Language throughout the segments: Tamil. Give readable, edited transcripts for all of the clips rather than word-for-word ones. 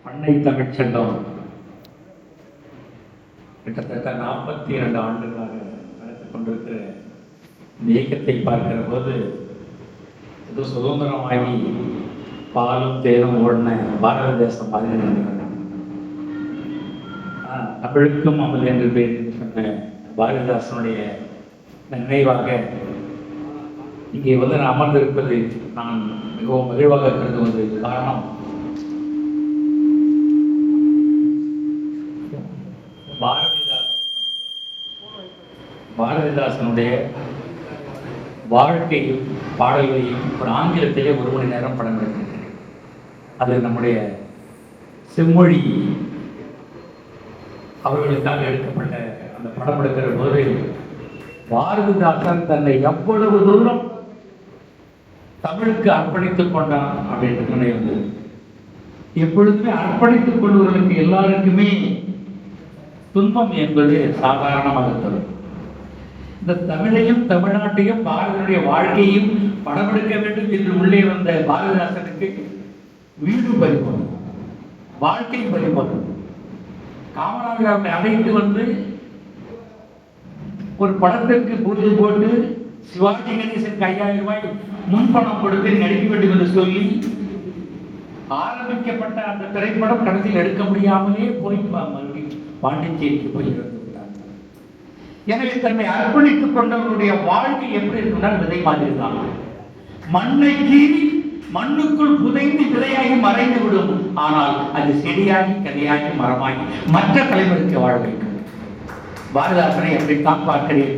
பண்ணை தமிழ்ச்சங்கம் கிட்டத்தட்ட 42 ஆண்டுகளாக நடத்திக் கொண்டிருக்கிற இந்த இயக்கத்தை பார்க்கிற போது ஏதோ சுதந்திரமாகி பாலும் தேனும் ஓடின பாரத தேசம் மாதிரி தமிழுக்கும் அமல் என்று பேர் சொன்ன பாரதிதாசனுடைய நினைவாக இங்கே வந்து நான் அமர்ந்திருப்பது நான் மிகவும் மகிழ்வாக கருதுவது காரணம், பாரதிதாசனுடைய வாழ்க்கையும் பாடல்களையும் ஒரு ஆங்கிலத்திலே 1 மணி நேரம் படம் எடுத்திருக்கிறேன். அது நம்முடைய செம்மொழி அவர்களுக்காக எடுக்கப்பட்ட அந்த படம் எடுக்கிற போது பாரதிதாசன் தன்னை எவ்வளவு தூரம் தமிழுக்கு அர்ப்பணித்துக் கொண்டான் அப்படின்ற நினைவு. எப்பொழுதுமே அர்ப்பணித்துக் கொள்வதற்கு எல்லாருக்குமே துன்பம் என்பது சாதாரணமாக தரும். இந்த தமிழையும் தமிழ்நாட்டையும் பாரதியுடைய வாழ்க்கையும் படமெடுக்க வேண்டும் என்று உள்ளே வந்த பாரதிதாசனுக்கு வீடு பறிபோம், வாழ்க்கை பறிபோம். காமராஜர் அவரை அழைத்து வந்து ஒரு படத்திற்கு பூஜை போட்டு சிவாஜி கணேசனுக்கு 5000 ரூபாய் முன்பணம் கொடுத்து நடிக்க வேண்டும் என்று சொல்லி ஆரம்பிக்கப்பட்ட அந்த திரைப்படம் கடைசியில் எடுக்க முடியாமலே போய் பாண்டிச்சேரிக்கு போய் இறந்து விட்டார். எனவே தன்னை அர்ப்பணித்துக் கொண்டவருடைய வாழ்க்கை எப்படி இருக்குன்னா விதை மாதிரி தான். மண்ணை கீறி மண்ணுக்குள் புதைந்து விதையாகி மறைந்து விடும், ஆனால் அது செடியாகி கதையாகி மரமாகி மற்ற தலைவருக்கு வாழ வைக்கும். பாரதிதாசனை அப்படித்தான் பார்க்கிறேன்.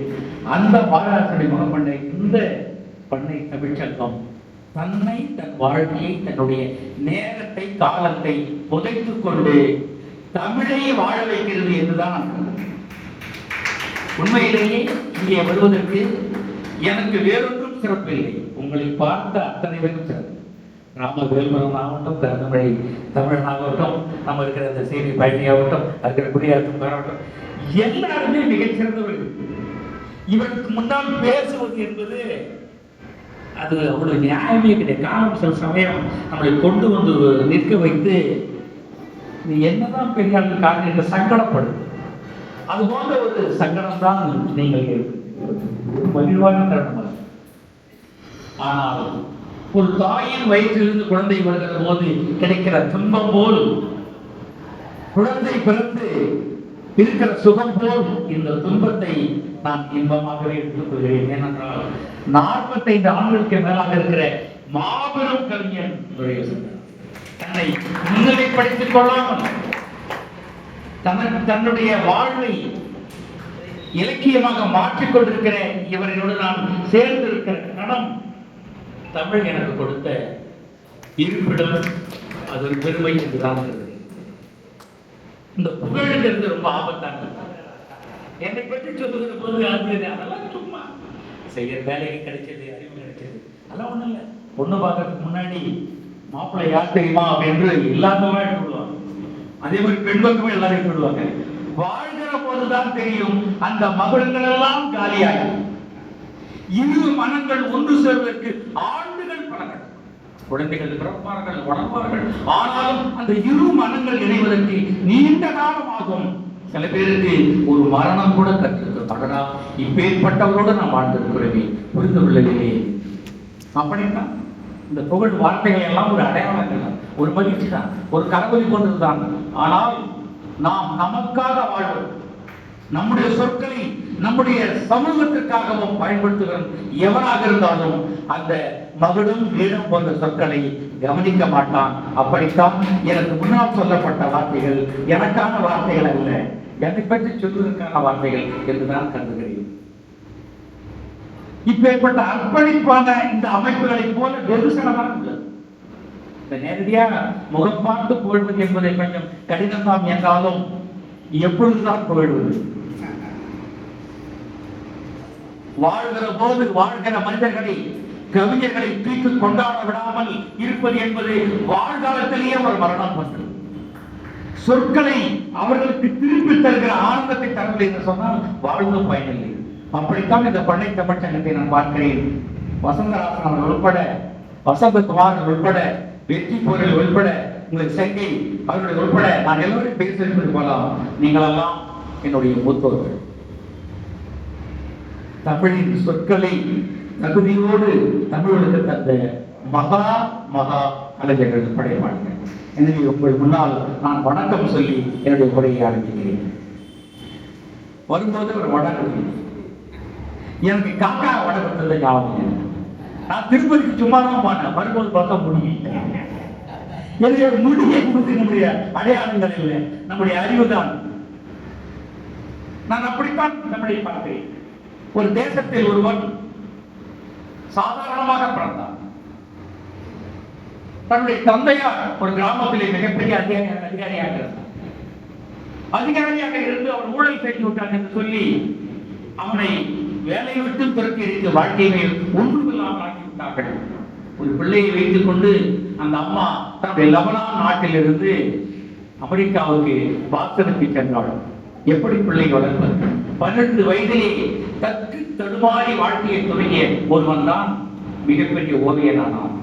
அந்த பாரதிதாசனுடைய முகமண்ட இந்த பண்ணை தமிழ்ச்சங்கம் தன்னை, தன் வாழ்க்கையை, தன்னுடைய நேரத்தை, காலத்தை புதைத்துக் கொண்டு தமிழை வாழ வைக்கிறது என்றுதான் உண்மையிலேயே இங்கே வருவதற்கு எனக்கு வேறொன்றும் சிறப்பில்லை. உங்களை பார்த்த அத்தனை பேரும் சிறப்பு. ராமவேல்மரம் ஆகட்டும், தருமழை தமிழனாகட்டும், நம்ம இருக்கிற அந்த செய்தி பயணியாகட்டும், இருக்கிற குடியாகட்டும், எல்லாருமே மிகச்சிறந்தவர்கள். இவருக்கு முன்னால் பேசுவது என்பது அது அவ்வளவு நியாயமே கிடையாது. காலம் சில சமயம் நம்மளை கொண்டு வந்து நிற்க வைத்து நீ என்னதான் பெரிய காரணம் சங்கடப்படும். அது போன்ற ஒரு சங்கடம் தான் நீங்கள் மகிழ்வான தருணம். ஆனால் ஒரு தாயின் வயிற்றிலிருந்து குழந்தை வருகிற போது கிடைக்கிற துன்பம் போல், குழந்தை பிறந்து இருக்கிற சுகம் போல் இந்த துன்பத்தை நான் இன்பமாகவே எடுத்துக் கொள்கிறேன். ஏனென்றால் 45 ஆண்டுகளுக்கு மேலாக இருக்கிற மாபெரும் கவிஞன் தன்னை முன்னிலைப்படுத்திக் கொள்ளாமல் தன்னுடைய வாழ்வை இலக்கியமாக மாற்றிக் கொண்டிருக்கிற இவர்களோடு நான் சேர்ந்து இருக்கிற கணம் தமிழ் எனக்கு கொடுத்த இருப்பிடம், அது ஒரு பெருமை என்றுதான். இந்த புகழ்ங்கிறது ரொம்ப ஆபத்தானது. என்னை பற்றி சொல்லுகிற போது அதெல்லாம் சும்மா செய்யற வேலைக்கு கிடைச்சது, அறிவு கிடைச்சது, அதெல்லாம் ஒண்ணும் இல்லை. பொண்ணு பார்க்கறதுக்கு முன்னாடி மாப்பிள்ளை யார் தெரியுமா அப்படின்னு இல்லாதவங்க எடுத்துடுவாங்க. அதே மாதிரி பெண்களுக்குமே எல்லாரும் எடுத்துடுவாங்க. வாழ்கிற போதுதான் தெரியும் அந்த மகுடங்கள் எல்லாம் காலியாகும். இரு மனங்கள் ஒன்று சேர்வதற்கு ஆண்டுகள் பலங்கள், குழந்தைகள் பிறப்பார்கள், வளர்ப்பார்கள். ஆனாலும் அந்த இரு மனங்கள் இணைவதற்கு நீண்ட காலம் ஆகும். சில பேருக்கு ஒரு மரணம் கூட கற்றுக்கொள்ளா. இப்பேற்பட்டவரோடு நான் வாழ்ந்திருக்கிறேன், புரிந்து கொள்ளவில்லை. அப்படித்தான் இந்த புகழ் வார்த்தைகள் எல்லாம் ஒரு அடையாளங்கள், ஒரு மகிழ்ச்சி தான், ஒரு கரவொலி கொண்டதுதான். ஆனால் நாம் நமக்காக வாழ்வோம், நம்முடைய சொற்களை நம்முடைய சமூகத்திற்காகவும் பயன்படுத்துகிறோம். எவராக இருந்தாலும் அந்த மகுடம் வீடும் போன்ற சொற்களை கவனிக்க மாட்டான். அப்படித்தான் எனக்கு முன்னால் சொல்லப்பட்ட வார்த்தைகள் எனக்கான வார்த்தைகள் அல்ல, என்னை பற்றி சொல்வதற்கான வார்த்தைகள் என்றுதான் கருதுகிறேன். இப்பேற்பட்ட அர்ப்பணிப்பான இந்த அமைப்புகளை போல வெகுசனமாக உள்ளது. இந்த நேரடியாக முகம் பார்த்து புகழ்வது என்பதை கொஞ்சம் கடினம் தான் என்றாலும் எப்பொழுதுதான் புகழ்வது. வாழ்கிற போது வாழ்கிற மனிதர்களை, கவிஞர்களை தூக்கி கொண்டாட விடாமல் இருப்பது என்பது வாழ்காலத்திலேயே ஒரு மரணம் பண்றது. சொற்களை அவர்களுக்கு திருப்பி தருகிற ஆனந்தத்தை தரவில்லை என்று சொன்னால் வாழ்ந்து பயனில்லை. அப்படித்தான் இந்த பண்ணை தமிழ்ச்சங்கத்தை நான் பார்க்கிறேன். வசந்தராசன் அவர்கள் உட்பட, வசந்தகுமார் உட்பட வெற்றி போரில் உள்பட உங்களுக்கு செங்கை அவருடைய உள்பட நான் எல்லோரும் பேசுவது போலாம். நீங்களெல்லாம் என்னுடைய மூத்தோர்கள். தமிழின் சொற்களை தகுதியோடு தமிழுக்கு தந்த மகா மகா கலைஞர்கள் படைப்பாளர்கள். எனவே உங்கள் முன்னால் நான் வணக்கம் சொல்லி என்னுடைய உரையை ஆரம்பிக்கிறேன். வரும்போது ஒரு வணக்கம், எனக்கு காக்கா வணக்கத்தை ஞாபகம். நான் திருப்பதிக்கு சும்மா தான் போனேன், வரும்போது பார்த்தா முடியல. எனவே முடிய நம்முடைய அடையாளங்கள் இல்லை, நம்முடைய அறிவுதான். நான் அப்படித்தான் நம்முடைய பார்க்கிறேன். ஒரு தேசத்தில் ஒருவன் சாதாரணமாக பிறந்தான். தன்னுடைய தந்தையார் ஒரு கிராமத்திலே மிகப்பெரிய அதிகாரியாக இருந்தார். அதிகாரியாக இருந்து அவர் ஊழல் செய்து விட்டார் என்று சொல்லி அவனை வேலையை விட்டு துரத்தி இருக்க வாழ்க்கையை ஒன்றுமில்லாமல் ஆக்கிவிட்டார்கள். ஒரு பிள்ளையை வைத்துக் கொண்டு அந்த அம்மா தன்னுடைய லெபனான் நாட்டிலிருந்து அமெரிக்காவுக்கு வாசலுக்கு சென்றாள். எப்படி பிள்ளை வளர்ப்பது? 12 வயதிலே தட்டு தடுமாறி வாழ்க்கையை தொடங்கிய ஒருவன் தான் மிகப்பெரிய ஓவியனானான்,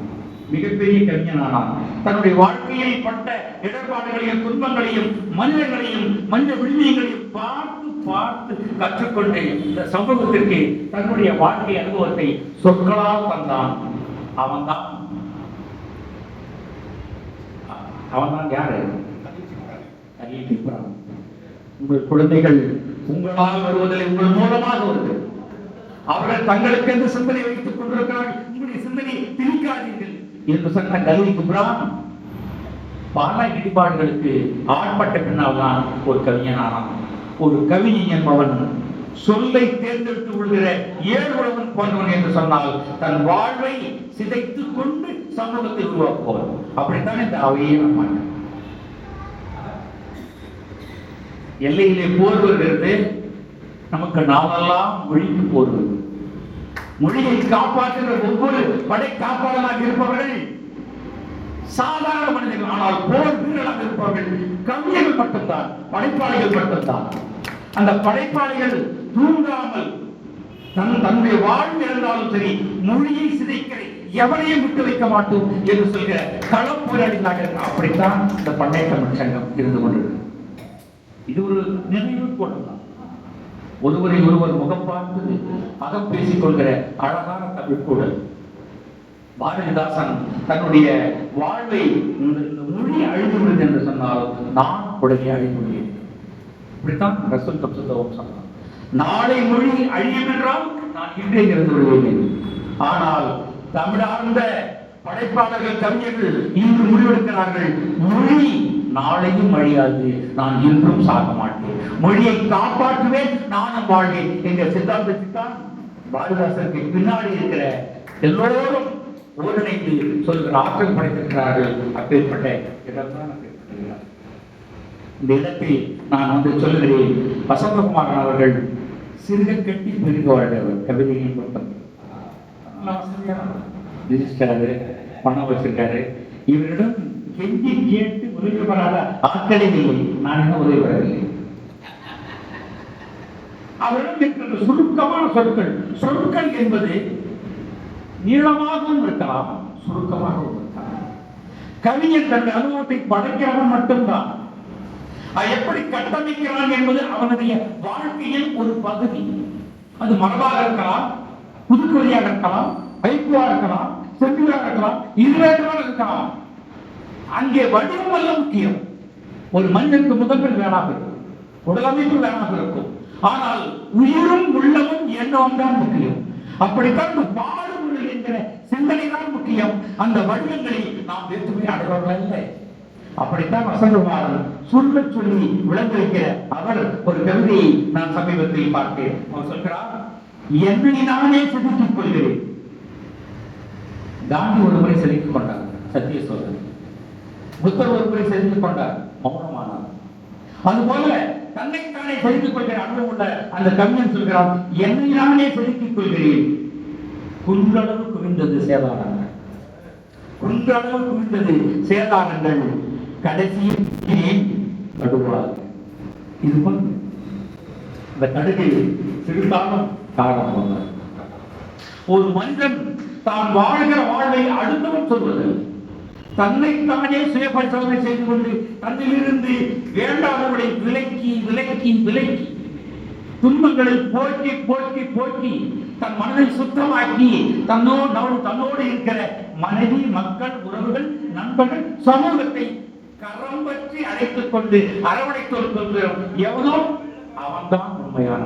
மிகப்பெரிய கவிஞனானான். தன்னுடைய வாழ்க்கையில் பட்ட இடர்பாடுகளையும் துன்பங்களையும் மனிதர்களையும் மனித விழுமியங்களையும் பார்த்து பார்த்து கற்றுக்கொண்டு இந்த சமூகத்திற்கு தன்னுடைய வாழ்க்கை அனுபவத்தை சொற்களால் தந்தான். அவன்தான் யாரு? உங்கள் குழந்தைகள் உங்களால் வருவதில்லை, உங்கள் மூலமாக வருது. அவர்கள் தங்களுக்கு எந்த சிந்தனை வைத்துக் கொண்டிருக்கிறார்கள். உங்களுடைய சிந்தனை திணிக்காதீர்கள் என்று சொன்ன கல்வி குப்ரான் பல இடிபாடுகளுக்கு ஆட்பட்ட பின்னால் தான் ஒரு கவிஞனானான். ஒரு கவிஞன் என்பவன் சொல்லை தேர்ந்தெடுத்து விடுகிற ஏழுவன் போன்றவன் என்று சொன்னால் தன் வாழ்வை சிதைத்துக் கொண்டு சமூகத்தை உருவாக்குவார். அப்படித்தான் இந்த அவையே நம்ம எல்லையிலே போர் வருகிறது. நமக்கு நாளெல்லாம் மொழிக்கு போர் வருது. மொழியை காப்பாற்றுகிற ஒவ்வொரு படை காப்பாளராக இருப்பவர்கள் சாதாரண மனிதர்கள். ஆனால் போர் வீரர்களாக இருப்பவர்கள் கவிஞர்கள் மட்டும்தான், படைப்பாளிகள் மட்டும்தான். அந்த படைப்பாளிகள் தூங்காமல் தன்னுடைய வாழ்வு இருந்தாலும் சரி மொழியை சிதைக்கிற எவரையும் விட்டு வைக்க மாட்டோம் என்று சொல்கிற களப்போராளிகளாக இருக்க. அப்படித்தான் இந்த பண்டைய தமிழ் சங்கம் இருந்து கொண்டிருக்கிறது. இது ஒரு நினைவு கூடலாம். ஒருவரை ஒருவர் முகம் பார்த்து அகம் பேசிக் கொள்கிற அழகான தமிழ் கூடல். பாரதிதாசன் தன்னுடைய வாழ்வை இந்த மொழி அழிந்துள்ளது என்று சொன்னால் நான் உடனே அழிந்துள்ளேன். இப்படித்தான் ரசூல் தப்சுத்தவும் சொன்னார். நாளை மொழி அழியும் என்றால் நான் இன்றே இருந்து விடுவேன். ஆனால் தமிழார்ந்த படைப்பாளர்கள் கவிஞர்கள் இன்று முடிவெடுக்கிறார்கள், மொழி நாளையும் அழியாது, நான் இன்றும் சாக மாட்டேன், மொழியை காப்பாற்றுவேன், நானும் வாழ்வேன் என்ற சித்தாந்தத்தை தான் பாரதிதாசனுக்கு பின்னாடி இருக்கிற எல்லோரும் ஒருங்கிணைந்து சொல்கிற ஆற்றல் படைத்திருக்கிறார்கள். அப்பேற்பட்ட இடம்தான் இந்த இடத்தில் நான் வந்து சொல்லுகிறேன். வசந்தகுமாரன் அவர்கள் சிறுக கட்டி பெருக வாழ்ந்தவர். கவிதையின் பொருத்தம் பணம் வச்சிருக்காரு. இவரிடம் கெஞ்சி கேட்டு உதவி பெறாத ஆட்களே இல்லை. நான் என்ன உதவி பெறவில்லை. அவரிடம் இருக்கிற சுருக்கமான சொற்கள் என்பது நீளமாகவும் இருக்கலாம், சுருக்கமாகவும் இருக்கலாம். கவிஞர் தன்னுடைய அனுபவத்தை படைக்கிறவன் மட்டும்தான். எப்படி கட்டமைக்கிறான் என்பது அவனுடைய வாழ்க்கையில் ஒரு பகுதி. அது மரபாக இருக்கலாம், புதுக்கொடியாக இருக்கலாம், ஐக்குவா இருக்கலாம், செம்பிலாக இருக்கலாம், இருவேற்றமாக இருக்கலாம். அங்கே வடிவம் அல்ல முக்கியம். ஒரு மனிதனுக்கு முதல்கள் வேணாக இருக்கும், உடலமைப்பு வேணாக இருக்கும், ஆனால் உயிரும் உள்ளமும் எண்ணமும் தான் முக்கியம். அப்படித்தான் பாடுபொருள் என்கிற சிந்தனை தான் முக்கியம். அந்த வடிவங்களை நாம் வேற்றுமை அடைவர்கள் இல்லை. அப்படித்தான் வசந்தகுமாரன் சொல்ல சொல்லி விளங்க வைக்கிற அவர் ஒரு கவிதையை நான் சமீபத்தில் பார்த்தேன். அவர் சொல்கிறார், என்னை நானே செதுக்கிக் கொள்கிறேன். காந்தி ஒரு முறை செதுக்கிக் கொண்டார், சத்திய சோதனை. புத்தர் ஒரு முறை செதுக்கிக் கொண்டார், மௌனமானார். அதுபோல தன்னைத்தானே செதுக்கிக் கொள்கிற அனுபவம் உள்ள அந்த கவிஞன் சொல்கிறார், என்னை நானே செதுக்கிக் கொள்கிறேன். குன்றளவு குவிந்தது சேதாரங்கள், குன்றளவு குவிந்தது சேதாரங்கள், கடைசியில் கடுவார். இது இந்த கடுகில் சிறுதானம் காரணம் வந்தார். ஒரு மனிதன் தான் வாழ்கிற வாழ்வை அடுத்தவன் சொல்வது, தன்னைத்தானே சுய பரிசோதனை செய்து கொண்டு தன்னிலிருந்து வேண்டாதவர்களை விலக்கி விலக்கி விலக்கி துன்பங்களை போக்கி போக்கி போக்கி தன் மனதை சுத்தமாக்கி தன்னோடு இருக்கிற மனைவி, மக்கள், உறவுகள், நண்பர்கள், சமூகத்தை கரம் பற்றி அழைத்துக் கொண்டு அரவணைத்துக் கொள்கிறோம். எவனோ அவன்தான் உண்மையான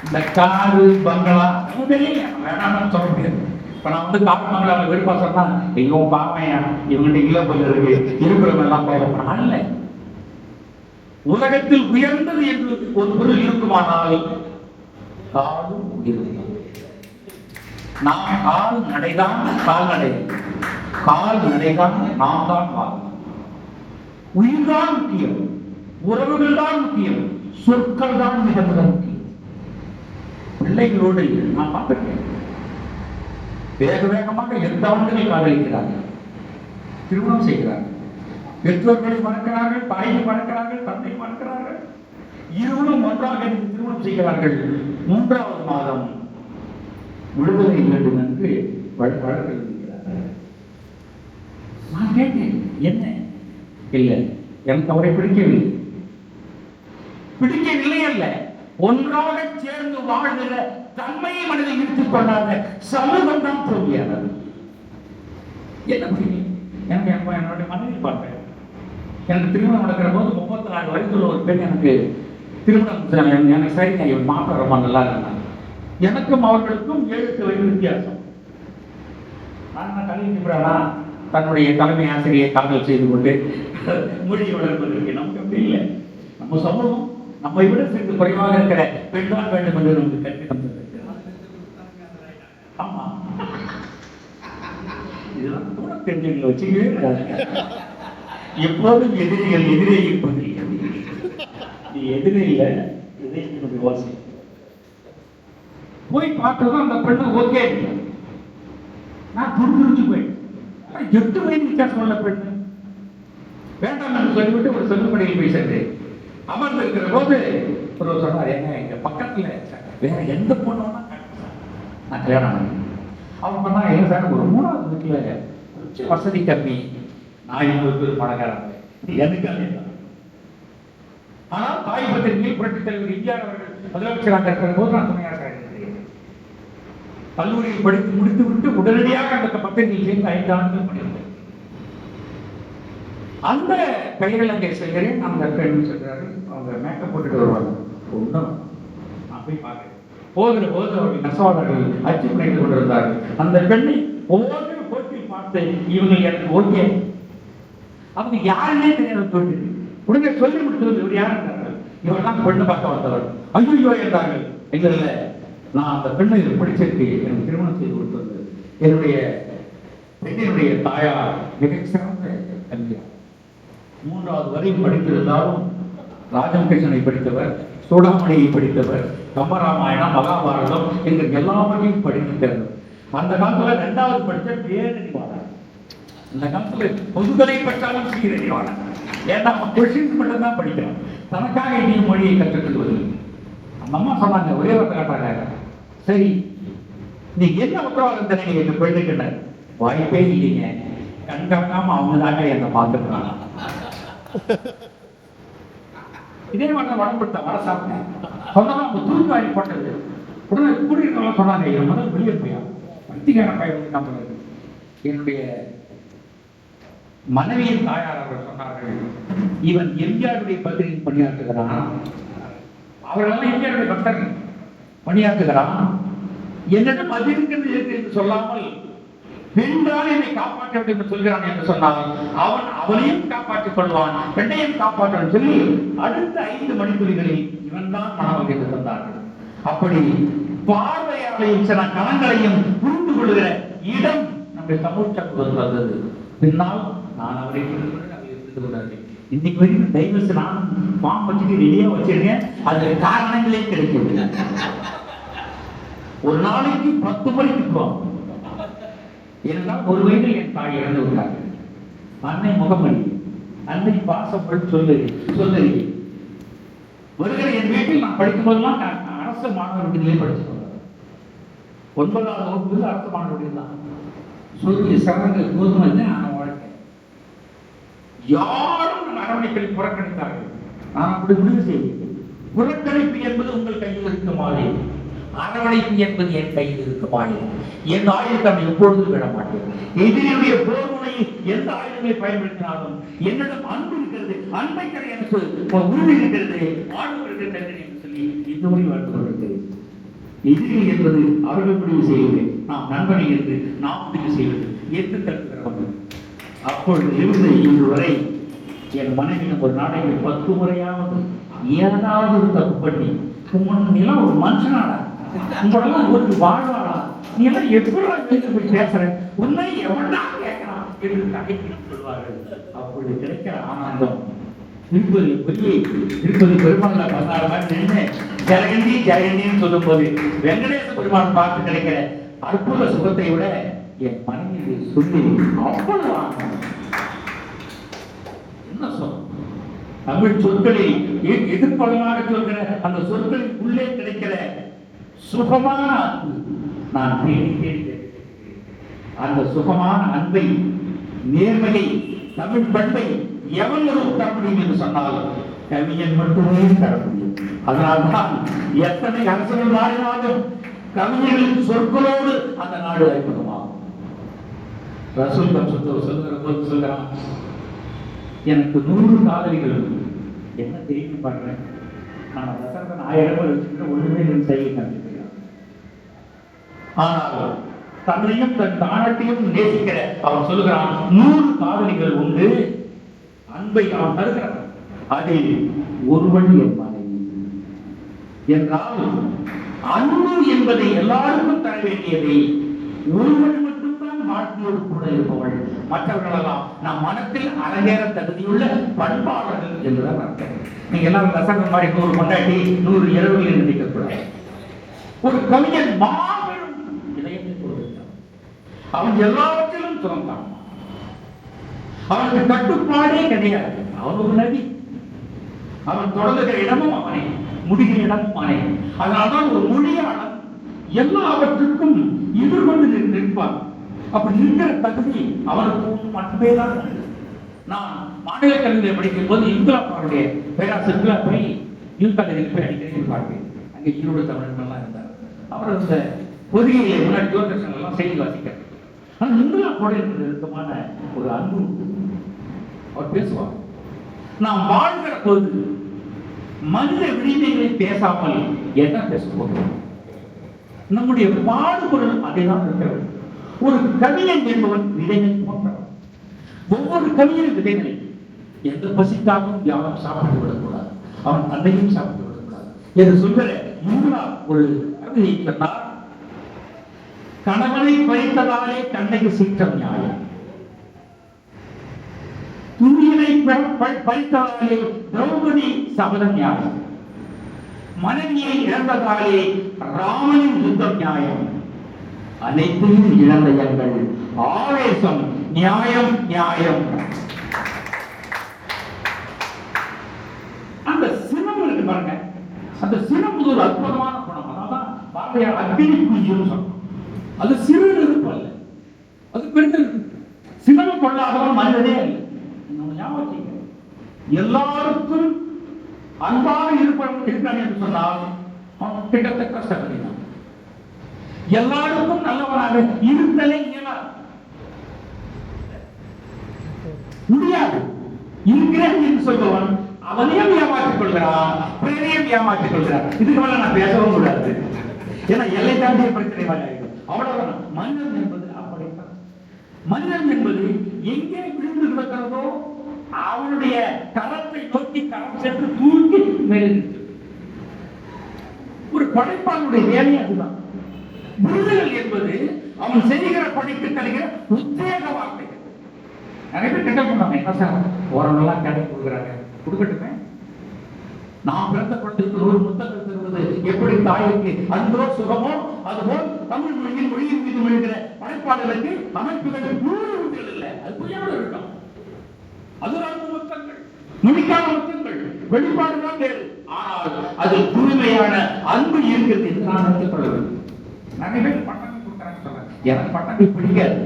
இந்த காரு பங்களா வேணாம் சொல்ல முடியாது. இப்ப நான் வந்து கார் பங்களா விருப்பா சொன்னா இவன் பாமையா இவங்கிட்ட இல்ல போல இருக்கு இருக்கிறவங்க எல்லாம் போக அல்ல. உலகத்தில் உயர்ந்தது என்று ஒரு பொருள் இருக்குமானால் காலும் உயர்ந்தது. நாம் கால் நடைதான் கால்நடை, கால் நடைதான் நாம் தான் வாழணும். உயிர்தான் முக்கியம், உறவுகள் தான் முக்கியம், சொற்கள் தான் மிக மிக முக்கியம். பிள்ளைகளோடு நான் பார்த்திருக்கேன், வேக வேகமாக 8 ஆண்டுகள் காதலிக்கிறார்கள், திருமணம் செய்கிறார்கள், பெற்றோர்களை மறக்கிறார்கள், தாயை மறக்கிறார்கள், தந்தை மறக்கிறார்கள், இருவரும் ஒன்றாக திருமணம் செய்கிறார்கள். 3வது மாதம் விடுதலை வேண்டும் என்று வழக்கு எழுதுகிறார்கள். நான் கேட்டேன், என்ன? இல்லை, எனக்கு அவரை பிடிக்கவில்லை அல்ல, ஒன்றாக சேர்ந்து வாழ்கிற தன்மையை மனதில் எடுத்துக் கொண்டாத சமூகம் தான் தோல்வியானது. என்ன புரியும்? எனக்கு என்னுடைய மனைவி பார்ப்பேன். எனக்கு திருமணம் நடக்கிற போது 34 வயசுள்ள ஒரு பெண் எனக்கு திருமணம் எனக்கு சரிங்க, இவன் மாப்பிள்ள ரொம்ப நல்லா இருந்தாங்க. எனக்கும் அவர்களுக்கும் 7 வயது வித்தியாசம். நான் கல்விக்குறானா தன்னுடைய தலைமை ஆசிரியை காதல் செய்து கொண்டு மொழி வளர்ப்பதற்கு நமக்கு அப்படி இல்லை. நம்ம சமூகம் நம்மை விட சிறிது குறைவாக இருக்கிற பெண் தான் வேண்டும் என்று நமக்கு கல்வி தந்தது. ஆமா, இதெல்லாம் கூட தெரிஞ்சவங்களை வச்சுக்கவே கூடாது. எப்போதும் எதிரிகள் எதிரே இருப்பது. நீ எதிரே இல்லை, எதிரி வாசி போய் பார்த்ததும் அந்த பெண்ணு ஓகே. நான் புரிஞ்சு போயிட்டேன். 8 வயது வித்தியாசம் உள்ள பெண்ணு வேண்டாம் என்று சொல்லிவிட்டு ஒரு செல்லுபடியில் போய் சென்றேன். அமர்ந்திருக்கிற போது ஒரு சொன்னார், ஏங்க எங்க பக்கத்துல வேற எந்த பொண்ணுன்னா நான் கல்யாணம் பண்ணேன். அவங்க சொன்னா, எங்க சார் ஒரு 3வது வீட்டுல வசதி கம்மி, நான் இன்னொரு பணக்காரன், எனக்கு அதேதான். ஆனால் தாய் பத்திரிகையில் புரட்சித் தலைவர் எம்ஜிஆர் அவர்கள் முதலமைச்சராக இருக்கிற போது நான் துணையாக இருக்கிறேன். கல்லூரியில் படித்து முடித்து விட்டு உடனடியாக அந்த பத்திரிகையில் சேர்ந்து 5 ஆண்டுகள் பண்ணியிருந்தேன். அந்த பெயரில் அங்கே செல்கிறேன். அந்த பெண் செல்கிறார்கள், அவங்க மேக்கப் போட்டுட்டு வருவாங்க. ஒன்றும் நான் போய் பார்க்கிறேன். போகிற போது அவர்கள் நெசவாளர்கள் அச்சு பண்ணிட்டு கொண்டிருந்தார்கள். அந்த பெண்ணை ஒவ்வொரு போட்டியில் பார்த்து இவங்க எனக்கு ஓகே, அவங்க யாருன்னே தெரியாது. தோற்று உடனே சொல்லி முடித்தது இவர் யார் என்றார்கள். இவர் தான் பெண்ணு பார்க்க வந்தவர். ஐயோ என்றார்கள். எங்களில் நான் அந்த பெண்ணை பிடிச்சிருக்கு, எனக்கு திருமணம் செய்து கொடுத்தது என்னுடைய பெண்ணினுடைய தாயார் மிகச் சிறந்த கல்வியார். 3வது வரை படித்திருந்தாலும் ராஜகிருஷ்ணனை படித்தவர், சூடாமணியை படித்தவர், கம்பராமாயணம், மகாபாரதம் எங்கள் எல்லாவற்றையும் படித்திருக்கிறது. அந்த காலத்துல 2வது படித்த பேரறிவாளர். அந்த காலத்துல பொதுகளை பற்றாலும் சீரறிவாளர். ஏன்னா கொஸ்டின்ஸ் மட்டும் தான் படிக்கிறோம், தனக்காக இந்திய மொழியை கற்றுக்கொள்வது. அந்த அம்மா சொன்னாங்க, ஒரே வார்த்தை காட்டாங்க, சரி நீங்க என்ன உத்தரவாதம் தரீங்க எங்க பெண்ணுக்குன்னு. வாய்ப்பே இல்லைங்க, கண்காக்காம அவங்க தாங்க என்ன பார்த்துருக்காங்க. இதே மாதிரி வடம்படுத்த வர சாப்பிட்டேன் சொன்னா அவங்க தூக்கி வாங்கி போட்டது. உடனே கூடியிருந்தவங்க சொன்னாங்க, என் முதல் வெளியே போயா பத்திகார பயிர் நம்ம. என்னுடைய மனைவியின் தாயார் அவர்கள் சொன்னார்கள், இவன் எம்ஜிஆருடைய பத்திரிகை பணியாற்றுகிறான், அவர்களெல்லாம் எம்ஜிஆருடைய பக்தர்கள் பணியாற்றுகிறான், என்னிடம் அது இருக்கிறது என்று சொல்லாமல் பெண்தான் என்னை காப்பாற்ற வேண்டும் என்று சொல்கிறான் என்று சொன்னால் அவனையும் காப்பாற்றிக் கொள்வான், பெண்ணையும் காப்பாற்ற சொல்லி அடுத்த 5 மணித்துளிகளில் இவன் தான் மாணவர்கள் என்று சொன்னார்கள். அப்படி பார்வையாளையும் சில கணங்களையும் புரிந்து கொள்கிற இடம் நம்முடைய சமூகத்துக்கு வந்தது. பின்னால் நான் அவரை இன்னைக்கு வரைக்கும் டைவர்ஸ் நானும் ஃபார்ம் வச்சுட்டு ரெடியா வச்சிருக்கேன். அது காரணங்களே கிடைக்கவில்லை. ஒரு நாளைக்கு 10 முறை திட்டுவோம். ஏனென்றால் ஒரு வயதில் என் தாய் இறந்து விட்டார்கள். அன்னை முகமணி, அன்னை பாசப்பள் சொல்லு வருகிற என் வீட்டில் நான் படிக்கும் போதெல்லாம் அரசு மாணவர் விடுதியிலே படிச்சுக்கொண்டேன். 9வது வகுப்பு அரசு மாணவர் விடுதி தான். சொல்லி சரங்க கோதுமை தான் ஆன வாழ்க்கை. யாரும் நம் அரவணைப்பை புறக்கணித்தார்கள். நான் அப்படி முடிவு செய்வேன். புறக்கணிப்பு என்பது உங்கள் கையில் இருக்குமாறு, அரவணைப்பு என்பது என் கையில் இருக்குமாறு. என் ஆயுதத்தை நான் எப்பொழுதும் விட மாட்டேன். எதிரியுடைய போர் முனையில் எந்த ஆயுதங்களை பயன்படுத்தினாலும் என்னிடம் அன்பு இருக்கிறது, அன்பை தர எனக்கு உறுதி இருக்கிறது, ஆளுநர்கள் தருகிறேன் என்று சொல்லி இதுவரை வாழ்ந்து கொண்டிருக்கிறேன். எதிரி என்பது அவர்கள் முடிவு செய்வது, நாம் நண்பனை என்று நாம் முடிவு செய்வது என்று கருத்துகிறோம். அப்பொழுது இருந்து இன்று வரை என் மனைவியின் ஒரு நாளைக்கு 10 முறையாவது ஏதாவது ஒரு தப்பு பண்ணி, நீலாம் ஒரு மனுஷனாடா, உங்களெல்லாம் ஒரு வாழ்வாடா, நீ எல்லாம் எப்படி போய் பேசுற, உன்னை எவனா கேட்கலாம் என்று தகைப்பிடம் சொல்வார்கள். அப்பொழுது கிடைக்கிற ஆனந்தம் திருப்பதி பெருமாள் 16 மாதிரி நின்று ஜெயந்தி ஜெயந்தின்னு சொல்லும் போது வெங்கடேச பெருமாள் பார்த்து கிடைக்கிற அற்புத சுகத்தை விட என் மனைவி சொல்லி அவ்வளவு ஆனந்தம். என்ன சொல்ல, தமிழ் சொற்களில் எதிர்ப்பதமாக சொல்கிற அந்த சொற்களின் உள்ளே கிடைக்கிற சுகமான அன்பு நான் தேடி தேடி அந்த சுகமான அன்பை, நேர்மையை, தமிழ் பண்பை எவன் தர முடியும் என்று சொன்னால் கவிஞன் மட்டுமே தர முடியும். அதனால்தான் எத்தனை அரசுகள் மாறினாலும் கவிஞர்களின் சொற்களோடு அந்த நாடு அறிமுகமாகும். ரசூல் சொல்லுகிற போது சொல்கிறான், எனக்கு 100 காதலிகள் என்ன தெரியும் பண்றேன், நான் தசரதன் 1000 வச்சுக்கிட்ட ஒண்ணுமே செய்ய கண்டிருக்கிறான். ஆனால் தன்னையும் தன் தானத்தையும் நேசிக்கிற அவன் சொல்லுகிறான், 100 காதலிகள் உண்டு, அன்பை அவன் தருகிறான், அதில் ஒருவன் என் மனைவி என்றால் அன்பு என்பதை எல்லாருக்கும் தர வேண்டியதை ஒருவன் மட்டும்தான் வாழ்க்கையோடு கூட இருப்பவள், மற்றவர்களெல்லாம் நம் மனத்தில் அரங்கேற தகுதியுள்ள பண்பாளர்கள் என்றுதான் அர்த்தம். நீங்க எல்லாம் ரசங்கள் மாதிரி 100 கொண்டாட்டி 100 இரவுகள் நினைக்கக்கூடாது. ஒரு கவிஞன் மாபெரும் இதயத்தை கொடுத்தான், அவன் எல்லாவற்றிலும் சுரந்தான், அவனுக்கு கட்டுப்பாடே கிடையாது. அவன் ஒரு நதி, அவன் தொடங்குகிற இடமும் அவனே, முடிகிற இடமும் அவனே. அதனால்தான் ஒரு மொழியாளன் எல்லாவற்றுக்கும் எதிர்கொண்டு நிற்பான். அப்படி நிற்கிற தகுதி அவனுக்கு மட்டுமே தான். நான் மாநில கல்வியை படிக்கும் போது இந்துலாவுடைய பேராசிரியர் போய் யூகலையில் போய் அடிக்கடி பார்ப்பேன். அங்கே ஈரோடு தமிழர்கள்லாம் இருந்தார். அவர் அந்த பொதுகையை முன்னாடி தூர்தர்ஷன் எல்லாம் செய்தி வாசிக்கிறார். ஆனால் இந்துலா கூட நெருக்கமான ஒரு அன்பு அவர் பேசுவார். நாம் வாழ்கிற போது மனித விடுதலைகளை பேசாமல் என்ன பேசுவோம்? நம்முடைய பாடுபொருள் அதைதான் இருக்கிறது. ஒரு கவிஞன் என்பவன் விதைகளை போன்றவன். ஒவ்வொரு கவிஞனும் விதைகளை எந்த பசிக்காகவும் யாரும் சாப்பிட்டு விடக்கூடாது, அவன் தன்னையும் சாப்பிட்டு விடக்கூடாது என்று சொல்கிற இந்துலா ஒரு கவிதை சொன்னார், கணவனை பறித்ததாலே கண்ணைக்கு சீற்றம் நியாயம், துணியனை பறித்ததாலே திரௌபதி சபதம் நியாயம், மனைவியை இழந்ததாலே ராமனின் யுத்தம் நியாயம், அனைத்தையும் இழந்த எங்கள் ஆவேசம் நியாயம் நியாயம். அந்த சினம் இருக்கு பாருங்க, அந்த சினம் ஒரு அற்புதமான குணம். அதான் பாரதியார் அக்னி குஞ்சுன்னு சொன்னோம். அது சிறு நெருப்பு அல்ல, அது பெரிய சினம் கொள்ளாதவன் மனிதனே அல்ல. எல்லாருக்கும் அன்பாக இருப்பான் என்று சொன்னால் அவன் கிட்டத்தட்ட சகதிதான். எல்லாருக்கும் நல்லவனாக இருத்தலே முடியாது. இருக்கிறேன் என்று சொல்பவன் அவனையும் ஏமாற்றிக் கொள்கிறான், பிறரையும் ஏமாற்றிக் கொள்கிறான். இதுக்கு மேல நான் பேசவும் கூடாது, ஏன்னா எல்லை தாண்டிய பிரச்சனை ஆகிடும். அவ்வளவுதான். மனிதன் என்பது அப்படித்தான். மனிதன் என்பது எங்கே விழுந்து கிடக்கிறதோ அவனுடைய கரத்தை நோக்கி கரம் சென்று தூக்கி மேலே ஒரு படைப்பாளனுடைய வேலை அதுதான். விருதுகள் என்பது அவன் செய்கிற படைக்கு தருகிற உத்வேக வார்த்தைகள். நிறைய பேர் கிட்ட போனாங்க, என்ன சார் ஓரளவுலாம் கடை கொடுக்குறாங்க, கொடுக்கட்டுமே. நாம் பிறந்த குழந்தைக்கு 100 முத்தங்கள் தருவது எப்படி தாய்க்கு அன்போ சுகமோ, அதுபோல் தமிழ் மொழியில் மொழியின் மீது விழுகிற படைப்பாளர்களுக்கு அமைப்புகள் 100 முத்தங்கள் இல்லை, அது புரியாமல் இருக்கும். அது 4 முத்தங்கள், மொழிக்கான முத்தங்கள், வெளிப்பாடுதான் வேறு. ஆனால் அது தூய்மையான அன்பு இருக்கிறது என்று நான் நினைத்துக் கொள்ள வேண்டும். நிறைய பேர் பட்டங்கள் கொடுக்குறாங்க சொல்றாங்க, எனக்கு பட்டங்கள் பிடிக்காது.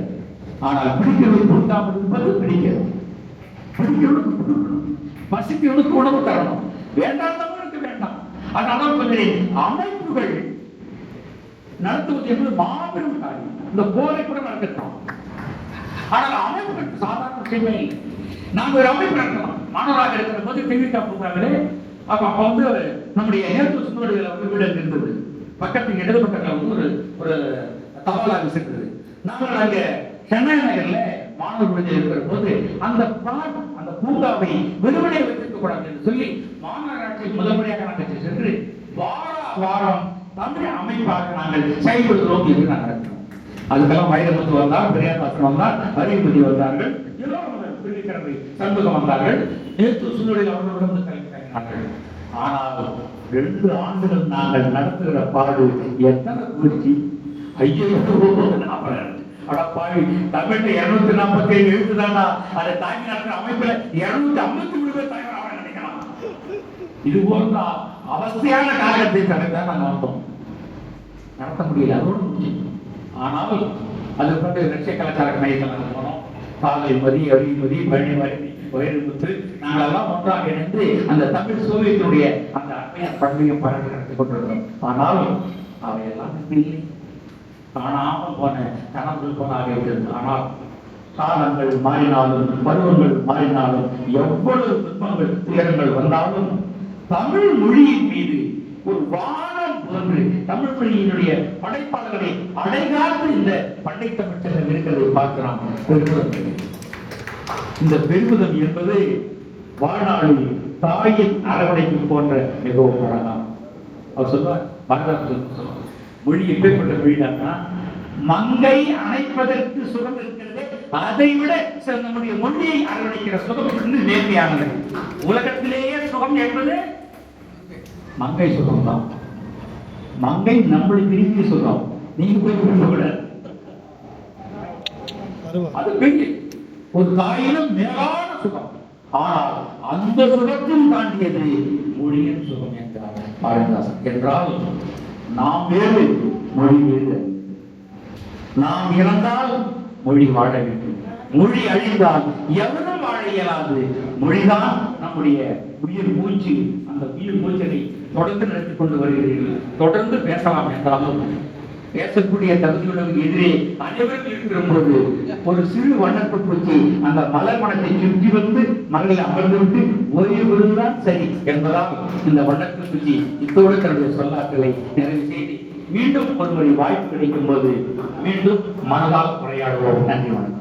ஆனால் பிடிக்கிறது கொடுக்காமல் இருப்பது பிடிக்கிறது. பிடிக்கிறவனுக்கு கொடுக்கணும், பசிக்கிறவனுக்கு உணவு தரணும், வேண்டாதவனுக்கு வேண்டாம். அதனால சொல்கிறேன், அமைப்புகள் நடத்துவது என்பது மாபெரும் காரியம். இந்த போரை கூட நடத்தலாம். ஆனால் அமைப்புகள் சாதாரண விஷயமே இல்லை. நாங்கள் ஒரு அமைப்பு நடத்தலாம். மாணவராக இருக்கிற போது தெரிவிக்கா போகிறாங்களே, அப்ப வந்து நம்முடைய நேற்று சுந்தரடிகளை வந்து வீடு இருந்தது. பக்கத்துக்கு இடது பக்கத்தில் வந்து ஒரு தபால் ஆஃபீஸ் இருந்தது. நாங்கள் அங்கே சென்னை நகர்ல மாணவர்கள் இருக்கிற போது அந்த பூங்காவை விரும்பினை வைத்திருக்க கூடாது என்று சொல்லி மாநகராட்சி முதன்முறையாக நாங்கள் சென்று வாரம் தமிழ் அமைப்பாக நாங்கள் செயல்படுகிறோம் என்று நாங்கள் நடத்தினோம். அதுக்கெல்லாம் வைரமுத்து வந்தார், பெரியாதாசன் வந்தார், அறிவுமதி வந்தார்கள், எல்லோரும் சண்முகம் வந்தார்கள். நேற்று சுந்தரடிகள் அவர்களிடம் கலந்தார்கள். ஆனால் 2 ஆண்டுகள் நாங்கள் நடத்துகிற பாடு எத்தனை குறிச்சி! ஐயோ, அடப்பாவி, தமிழ்ல 247 எழுத்துதானா, அதை தாங்கி நடத்துற அமைப்புல 253 பேர் தயாராக நினைக்கலாம். இது போன்ற அவசியான காலகட்டத்தை தடைதான் நாங்கள் வந்தோம். நடத்த முடியல, அதோடு முடியும். ஆனால் அது கொண்டு லட்சிய கலாச்சார மையத்தில் நாங்கள் போனோம். பாகல்மதி, அறிவுமதி, பழனிமதி, வைரமுத்து, நாங்கள் எல்லாம் ஒன்றாக இணைந்து அந்த தமிழ் சோவியத்தினுடைய அந்த அண்மையான பண்பையும் பரவி நடத்தி கொண்டிருந்தோம். ஆனால் அவையெல்லாம் இல்லை, காணாமல் போன கனவுகள் போனாகிவிட்டது. ஆனால் காலங்கள் மாறினாலும், பருவங்கள் மாறினாலும், எவ்வளவு துன்பங்கள் துயரங்கள் வந்தாலும் தமிழ் மொழியின் மீது ஒரு வானம் போன்று தமிழ் மொழியினுடைய படைப்பாளர்களை அடைகாத்து இந்த பண்டை தமிழ்ச்சங்கம் இருக்கிறதை பார்க்கலாம். இந்த பெருமிதம் என்பது வாழ்நாளில் தாயின் அரவணைப்பு போன்ற மிகவும் அழகாம். அவர் சொல்வார், மொழி எப்பேற்பட்ட மொழினா, மங்கை அணைப்பதற்கு சுகம் இருக்கிறது, அதை விட நம்முடைய மொழியை அரவணைக்கிற சுகம் என்பது நேர்மையானது. உலகத்திலேயே சுகம் என்பது மங்கை சுகம்தான். மங்கை நம்மளை விரும்பிய சுகம், நீங்க போய் விரும்ப, அது பெரிய ஒரு தாயிலும் மேலான சுகம். ஆனால் அந்த சுகத்தில் தாண்டியது மொழியின் சுகம் என்றார் பாரதிதாசன். என்றால் நாம் வேறு, மொழி வேறு. நாம் இறந்தால் மொழி வாழ வேண்டும், மொழி அழிந்தால் எவரும் வாழ இயலாது. மொழிதான் நம்முடைய உயிர் மூச்சு. அந்த உயிர் மூச்சனை தொடர்ந்து நடத்தி கொண்டு வருகிறீர்கள். தொடர்ந்து பேசலாம் என்றாலும் பேசக்கூடிய தகுதியுடன் எதிரே அனைவரும் இருக்கிற பொழுது ஒரு சிறு வண்ணத்து பூச்சி அந்த மலர் மனத்தை சுற்றி வந்து மகளில் அமர்ந்து விட்டு ஓய்வு பெறுவதுதான் சரி என்பதால் இந்த வண்ணத்து பூச்சி இத்தோடு தன்னுடைய சொல்லாக்களை நிறைவு செய்து மீண்டும் ஒருமுறை வாய்ப்பு கிடைக்கும் போது மீண்டும் மனதால் உரையாடுவோம். நன்றி, வணக்கம்.